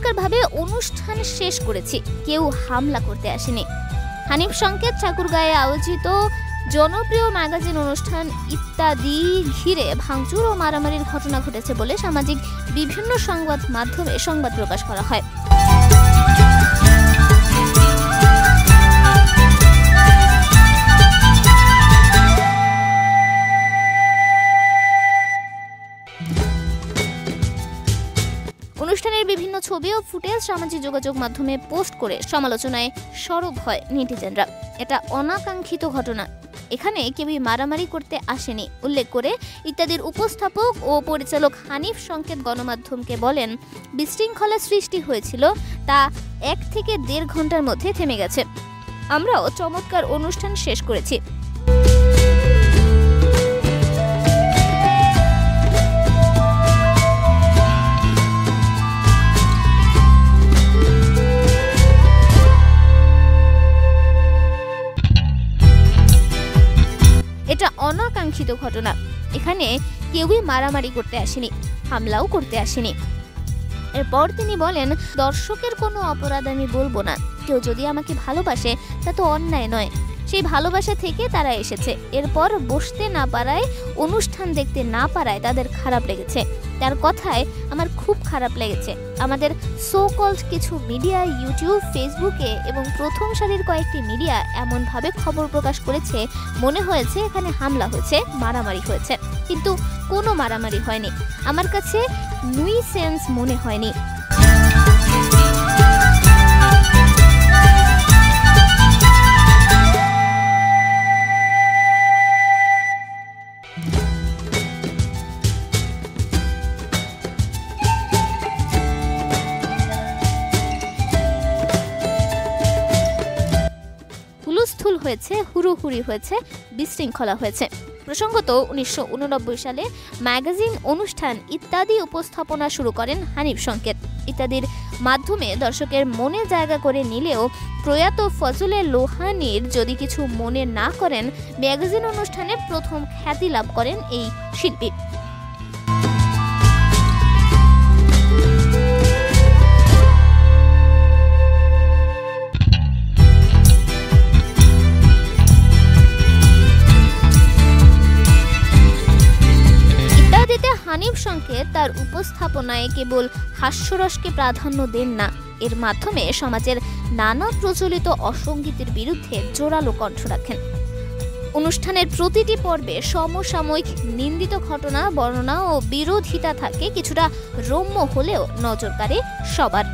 চমৎকারভাবে অনুষ্ঠান শেষ করেছি, কেউ হামলা করতে আসেনি। হানিফ সংকেত ঠাকুরগাঁয়ে আয়োজিত জনপ্রিয় ম্যাগাজিন অনুষ্ঠান ইত্যাদি ঘিরে ভাঙচুর ও মারামারির ঘটনা ঘটেছে বলে সামাজিক বিভিন্ন সংবাদ মাধ্যমে সংবাদ প্রকাশ করা হয়। অনুষ্ঠানের বিভিন্ন ছবি ও ফুটেজ সামাজিক যোগাযোগ মাধ্যমে পোস্ট করে সমালোচনায় সরব হয় নেটিজেনরা। এটা অনাকাঙ্ক্ষিত ঘটনা, এখানে কেউই মারামারি করতে আসেনি উল্লেখ করে ইত্যাদির উপস্থাপক ও পরিচালক হানিফ সংকেত গণমাধ্যমকে বলেন, বিশৃঙ্খলা সৃষ্টি হয়েছিল, তা 1 থেকে 1.5 ঘন্টার মধ্যে থেমে গেছে। আমরাও চমৎকার অনুষ্ঠান শেষ করেছি। এটা অনাকাঙ্ক্ষিত ঘটনা, এখানে কেউই মারামারি করতে আসেনি, হামলাও করতে আসেনি। এরপর তিনি বলেন, দর্শকের কোনো অপরাধ আমি বলবো না, কেউ যদি আমাকে ভালোবাসে তা তো অন্যায় নয়, সেই ভালোবাসা থেকে তারা এসেছে। এরপর বসতে না পারায়, অনুষ্ঠান দেখতে না পারায় তাদের খারাপ লেগেছে। তার কথায় আমার খুব খারাপ লেগেছে। আমাদের সো কল্ড কিছু মিডিয়া, ইউটিউব, ফেসবুকে এবং প্রথম সারির কয়েকটি মিডিয়া এমনভাবে খবর প্রকাশ করেছে মনে হয়েছে এখানে হামলা হয়েছে, মারামারি হয়েছে, কিন্তু কোনো মারামারি হয়নি। আমার কাছে নুইসেন্স মনে হয়নি। হুলস্থুল হয়েছে, হুড়োহুড়ি হয়েছে, বিশৃঙ্খলা হয়েছে। প্রসঙ্গত 1989 সালে ম্যাগাজিন অনুষ্ঠান ইত্যাদি উপস্থাপনা শুরু করেন হানিফ সংকেত। ইত্যাদির মাধ্যমে দর্শকের মনে জায়গা করে নিলেও প্রয়াত ফজলে লোহানীর যদি কিছু মনে না করেন, ম্যাগাজিন অনুষ্ঠানে প্রথম খ্যাতি লাভ করেন এই শিল্পী। হানিফ সংকেত তার উপস্থাপনায় কেবল হাস্যরসকে প্রাধান্য দেন না, এর মাধ্যমে সমাজের নানা প্রচলিত অসঙ্গতির বিরুদ্ধে জোরালো কণ্ঠ রাখেন। অনুষ্ঠানের প্রতিটি পর্বে সমসাময়িক নিন্দিত ঘটনা বর্ণনা ও বিরোধিতা থাকে, কিছুটা রম্য হলেও নজর কাড়ে সবার।